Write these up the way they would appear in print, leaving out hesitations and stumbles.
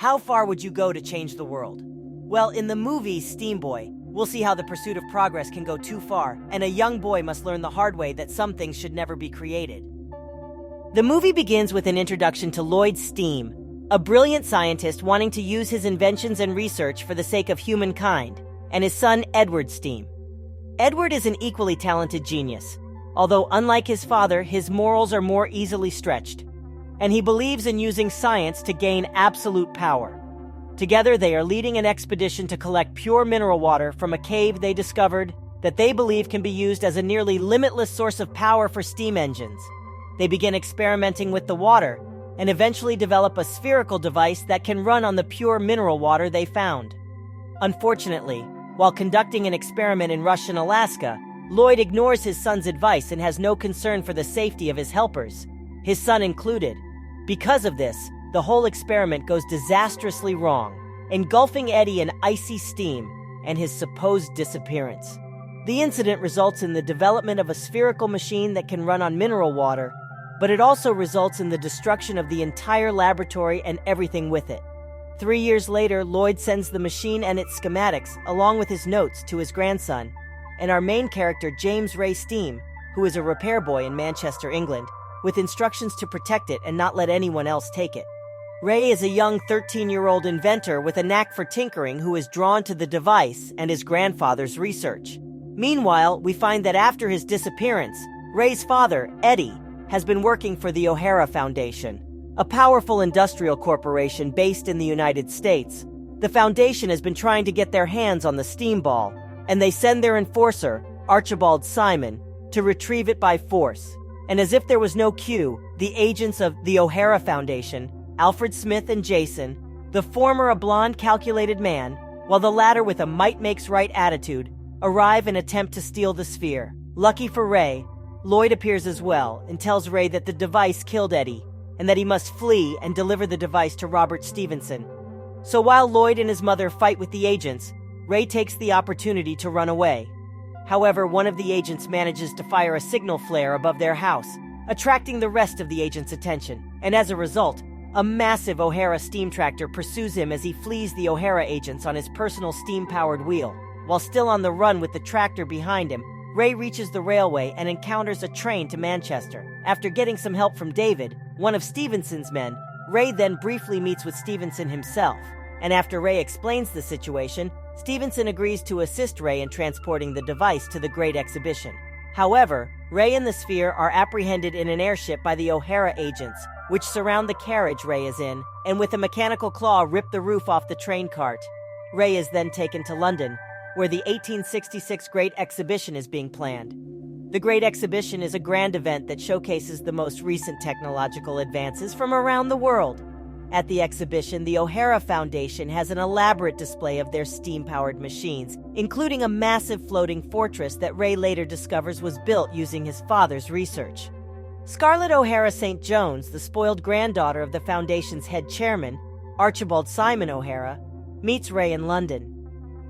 How far would you go to change the world? Well, in the movie Steam Boy, we'll see how the pursuit of progress can go too far, and a young boy must learn the hard way that some things should never be created. The movie begins with an introduction to Lloyd Steam, a brilliant scientist wanting to use his inventions and research for the sake of humankind, and his son Edward Steam. Edward is an equally talented genius, although unlike his father, his morals are more easily stretched, and he believes in using science to gain absolute power. Together, they are leading an expedition to collect pure mineral water from a cave they discovered that they believe can be used as a nearly limitless source of power for steam engines. They begin experimenting with the water and eventually develop a spherical device that can run on the pure mineral water they found. Unfortunately, while conducting an experiment in Russian Alaska, Lloyd ignores his son's advice and has no concern for the safety of his helpers, his son included. Because of this, the whole experiment goes disastrously wrong, engulfing Eddie in icy steam and his supposed disappearance. The incident results in the development of a spherical machine that can run on mineral water, but it also results in the destruction of the entire laboratory and everything with it. 3 years later, Lloyd sends the machine and its schematics, along with his notes, to his grandson, and our main character, James Ray Steam, who is a repair boy in Manchester, England, with instructions to protect it and not let anyone else take it. Ray is a young 13-year-old inventor with a knack for tinkering who is drawn to the device and his grandfather's research. Meanwhile, we find that after his disappearance, Ray's father, Eddie, has been working for the O'Hara Foundation, a powerful industrial corporation based in the United States. The foundation has been trying to get their hands on the steam ball, and they send their enforcer, Archibald Simon, to retrieve it by force. And as if there was no cue, the agents of the O'Hara Foundation, Alfred Smith and Jason, the former a blonde, calculated man, while the latter with a might-makes-right attitude, arrive and attempt to steal the sphere. Lucky for Ray, Lloyd appears as well and tells Ray that the device killed Eddie, and that he must flee and deliver the device to Robert Stevenson. So while Lloyd and his mother fight with the agents, Ray takes the opportunity to run away. However, one of the agents manages to fire a signal flare above their house, attracting the rest of the agents' attention, and as a result, a massive O'Hara steam tractor pursues him as he flees the O'Hara agents on his personal steam-powered wheel. While still on the run with the tractor behind him, Ray reaches the railway and encounters a train to Manchester. After getting some help from David, one of Stevenson's men, Ray then briefly meets with Stevenson himself. And after Ray explains the situation, Stevenson agrees to assist Ray in transporting the device to the Great Exhibition. However, Ray and the sphere are apprehended in an airship by the O'Hara agents, which surround the carriage Ray is in, and with a mechanical claw rip the roof off the train cart. Ray is then taken to London, where the 1866 Great Exhibition is being planned. The Great Exhibition is a grand event that showcases the most recent technological advances from around the world. At the exhibition, the O'Hara Foundation has an elaborate display of their steam-powered machines, including a massive floating fortress that Ray later discovers was built using his father's research. Scarlett O'Hara St. Jones, the spoiled granddaughter of the Foundation's head chairman, Archibald Simon O'Hara, meets Ray in London.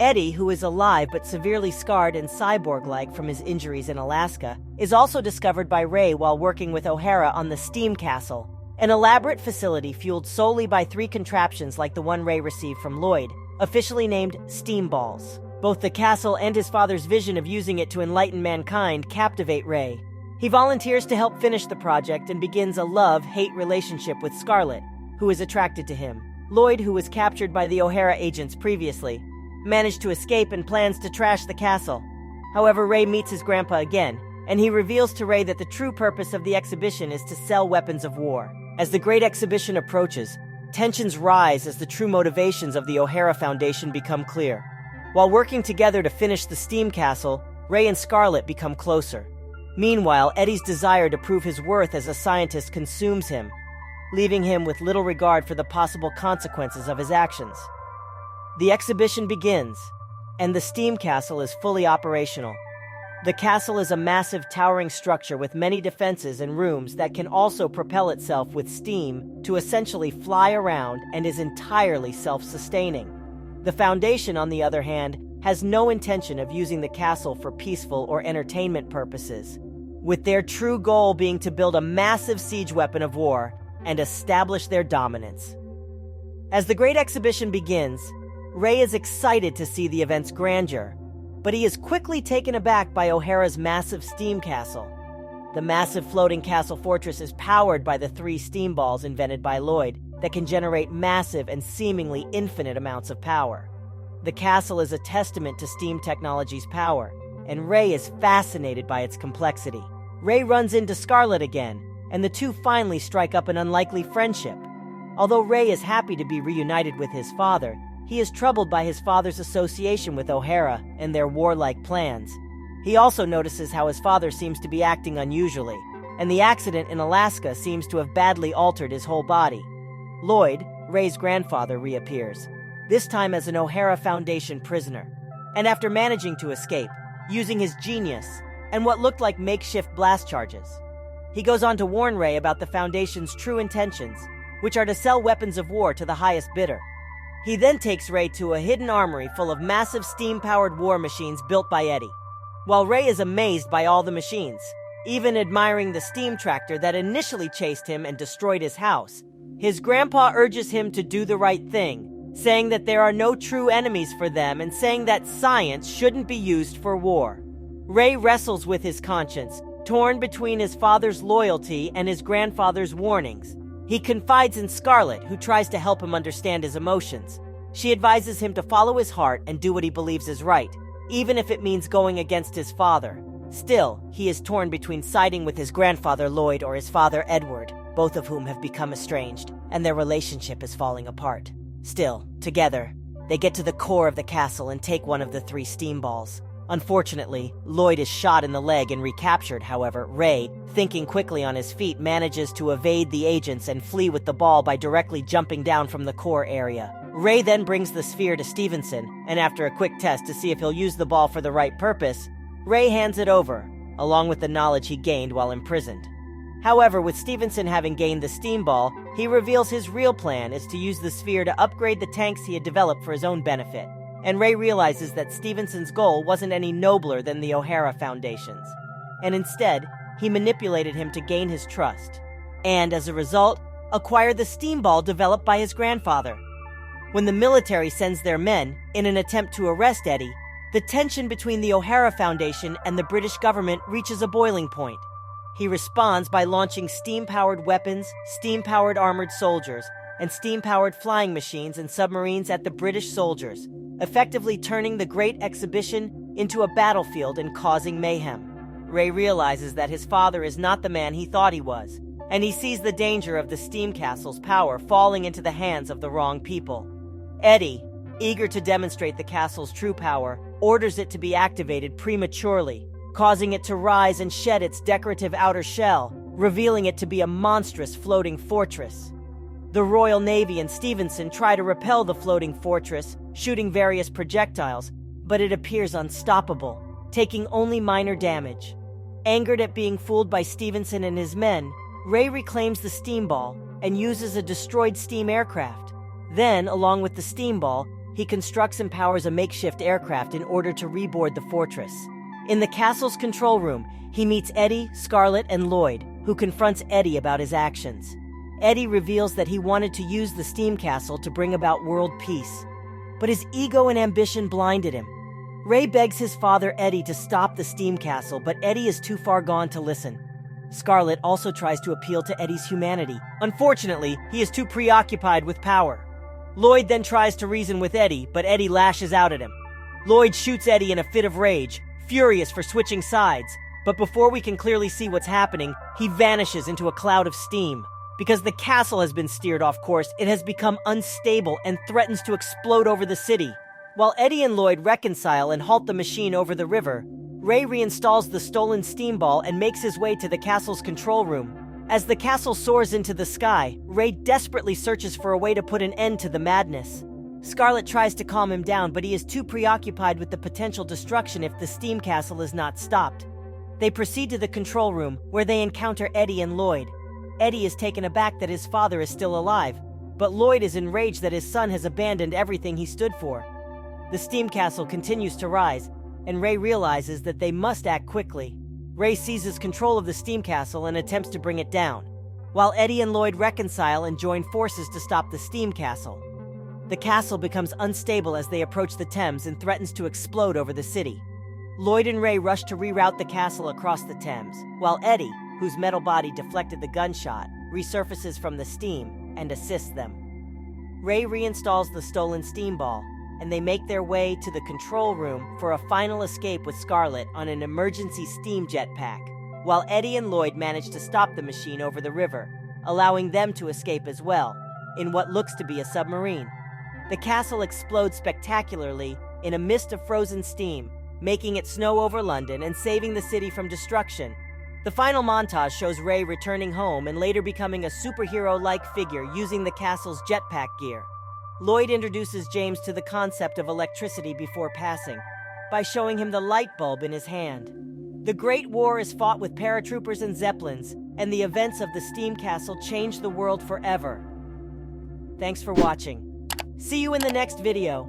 Eddie, who is alive but severely scarred and cyborg-like from his injuries in Alaska, is also discovered by Ray while working with O'Hara on the Steam Castle, an elaborate facility fueled solely by 3 contraptions like the one Ray received from Lloyd, officially named Steam Balls. Both the castle and his father's vision of using it to enlighten mankind captivate Ray. He volunteers to help finish the project and begins a love-hate relationship with Scarlett, who is attracted to him. Lloyd, who was captured by the O'Hara agents previously, managed to escape and plans to trash the castle. However, Ray meets his grandpa again, and he reveals to Ray that the true purpose of the exhibition is to sell weapons of war. As the Great Exhibition approaches, tensions rise as the true motivations of the O'Hara Foundation become clear. While working together to finish the Steam Castle, Ray and Scarlett become closer. Meanwhile, Eddie's desire to prove his worth as a scientist consumes him, leaving him with little regard for the possible consequences of his actions. The exhibition begins, and the Steam Castle is fully operational. The castle is a massive towering structure with many defenses and rooms that can also propel itself with steam to essentially fly around and is entirely self-sustaining. The Foundation, on the other hand, has no intention of using the castle for peaceful or entertainment purposes, with their true goal being to build a massive siege weapon of war and establish their dominance. As the great exhibition begins, Ray is excited to see the event's grandeur, but he is quickly taken aback by O'Hara's massive steam castle. The massive floating castle fortress is powered by the 3 steam balls invented by Lloyd that can generate massive and seemingly infinite amounts of power. The castle is a testament to steam technology's power, and Ray is fascinated by its complexity. Ray runs into Scarlet again, and the two finally strike up an unlikely friendship. Although Ray is happy to be reunited with his father, he is troubled by his father's association with O'Hara and their warlike plans. He also notices how his father seems to be acting unusually, and the accident in Alaska seems to have badly altered his whole body. Lloyd, Ray's grandfather, reappears, this time as an O'Hara Foundation prisoner, and after managing to escape, using his genius and what looked like makeshift blast charges. He goes on to warn Ray about the Foundation's true intentions, which are to sell weapons of war to the highest bidder. He then takes Ray to a hidden armory full of massive steam-powered war machines built by Eddie. While Ray is amazed by all the machines, even admiring the steam tractor that initially chased him and destroyed his house, his grandpa urges him to do the right thing, saying that there are no true enemies for them and saying that science shouldn't be used for war. Ray wrestles with his conscience, torn between his father's loyalty and his grandfather's warnings. He confides in Scarlet, who tries to help him understand his emotions. She advises him to follow his heart and do what he believes is right, even if it means going against his father. Still, he is torn between siding with his grandfather Lloyd or his father Edward, both of whom have become estranged, and their relationship is falling apart. Still, together, they get to the core of the castle and take one of the 3 steam balls. Unfortunately, Lloyd is shot in the leg and recaptured. However, Ray, thinking quickly on his feet, manages to evade the agents and flee with the ball by directly jumping down from the core area. Ray then brings the sphere to Stevenson, and after a quick test to see if he'll use the ball for the right purpose, Ray hands it over, along with the knowledge he gained while imprisoned. However, with Stevenson having gained the steam ball, he reveals his real plan is to use the sphere to upgrade the tanks he had developed for his own benefit. And Ray realizes that Stevenson's goal wasn't any nobler than the O'Hara Foundation's. And instead, he manipulated him to gain his trust. And as a result, acquired the steam ball developed by his grandfather. When the military sends their men in an attempt to arrest Eddie, the tension between the O'Hara Foundation and the British government reaches a boiling point. He responds by launching steam-powered weapons, steam-powered armored soldiers, and steam-powered flying machines and submarines at the British soldiers, effectively turning the Great Exhibition into a battlefield and causing mayhem. Ray realizes that his father is not the man he thought he was, and he sees the danger of the steam castle's power falling into the hands of the wrong people. Eddie, eager to demonstrate the castle's true power, orders it to be activated prematurely, causing it to rise and shed its decorative outer shell, revealing it to be a monstrous floating fortress. The Royal Navy and Stevenson try to repel the floating fortress, shooting various projectiles, but it appears unstoppable, taking only minor damage. Angered at being fooled by Stevenson and his men, Ray reclaims the steam ball and uses a destroyed steam aircraft. Then, along with the steam ball, he constructs and powers a makeshift aircraft in order to reboard the fortress. In the castle's control room, he meets Eddie, Scarlet, and Lloyd, who confronts Eddie about his actions. Eddie reveals that he wanted to use the steam castle to bring about world peace, but his ego and ambition blinded him. Ray begs his father Eddie to stop the steam castle, but Eddie is too far gone to listen. Scarlet also tries to appeal to Eddie's humanity. Unfortunately, he is too preoccupied with power. Lloyd then tries to reason with Eddie, but Eddie lashes out at him. Lloyd shoots Eddie in a fit of rage, furious for switching sides, but before we can clearly see what's happening, he vanishes into a cloud of steam. Because the castle has been steered off course, it has become unstable and threatens to explode over the city. While Eddie and Lloyd reconcile and halt the machine over the river, Ray reinstalls the stolen steam ball and makes his way to the castle's control room. As the castle soars into the sky, Ray desperately searches for a way to put an end to the madness. Scarlet tries to calm him down, but he is too preoccupied with the potential destruction if the steam castle is not stopped. They proceed to the control room, where they encounter Eddie and Lloyd. Eddie is taken aback that his father is still alive, but Lloyd is enraged that his son has abandoned everything he stood for. The steam castle continues to rise, and Ray realizes that they must act quickly. Ray seizes control of the steam castle and attempts to bring it down, while Eddie and Lloyd reconcile and join forces to stop the steam castle. The castle becomes unstable as they approach the Thames and threatens to explode over the city. Lloyd and Ray rush to reroute the castle across the Thames, while Eddie, whose metal body deflected the gunshot, resurfaces from the steam and assists them. Ray reinstalls the stolen steam ball, and they make their way to the control room for a final escape with Scarlet on an emergency steam jetpack, while Eddie and Lloyd manage to stop the machine over the river, allowing them to escape as well, in what looks to be a submarine. The castle explodes spectacularly in a mist of frozen steam, making it snow over London and saving the city from destruction. The final montage shows Ray returning home and later becoming a superhero-like figure using the castle's jetpack gear. Lloyd introduces James to the concept of electricity before passing, by showing him the light bulb in his hand. The Great War is fought with paratroopers and zeppelins, and the events of the steam castle change the world forever. Thanks for watching. See you in the next video.